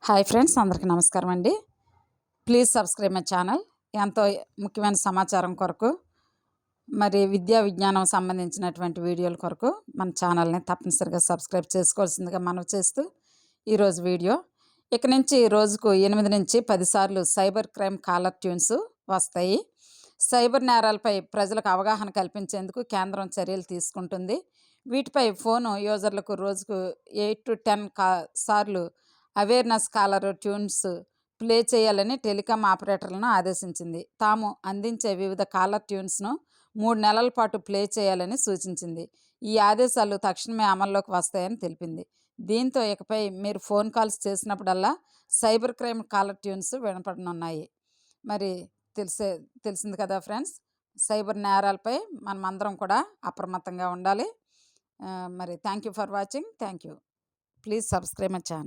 Hi friends, అందరికీ నమస్కారం అండి. Please subscribe my channel. ఎంతో ముఖ్యమైన సమాచారం కొరకు, మరి విద్యా విజ్ఞానం సంబంధించినటువంటి వీడియోల కొరకు మన ఛానల్ని తప్పనిసరిగా సబ్స్క్రైబ్ చేసుకోవాల్సిందిగా మనవి చేస్తూ, ఈరోజు వీడియో ఇక నుంచి రోజుకు 8 నుంచి 10 సార్లు సైబర్ క్రైమ్ కాలర్ ట్యూన్స్ వస్తాయి. సైబర్ నేరాలపై ప్రజలకు అవగాహన కల్పించేందుకు కేంద్రం చర్యలు తీసుకుంటుంది. వీటిపై ఫోను యూజర్లకు రోజుకు 8 to 10 సార్లు అవేర్నెస్ కాలర్ ట్యూన్స్ ప్లే చేయాలని టెలికాం ఆపరేటర్లను ఆదేశించింది. తాము అందించే వివిధ కాలర్ ట్యూన్స్ను 3 నెలల పాటు ప్లే చేయాలని సూచించింది. ఈ ఆదేశాలు తక్షణమే అమల్లోకి వస్తాయని తెలిపింది. దీంతో ఇకపై మీరు ఫోన్ కాల్స్ చేసినప్పుడల్లా సైబర్ క్రైమ్ కాలర్ ట్యూన్స్ వినపడనున్నాయి. మరి తెలిసింది కదా ఫ్రెండ్స్, సైబర్ నేరాలపై మనమందరం కూడా అప్రమత్తంగా ఉండాలి. మరి thank you for watching. Thank you. Please subscribe my channel.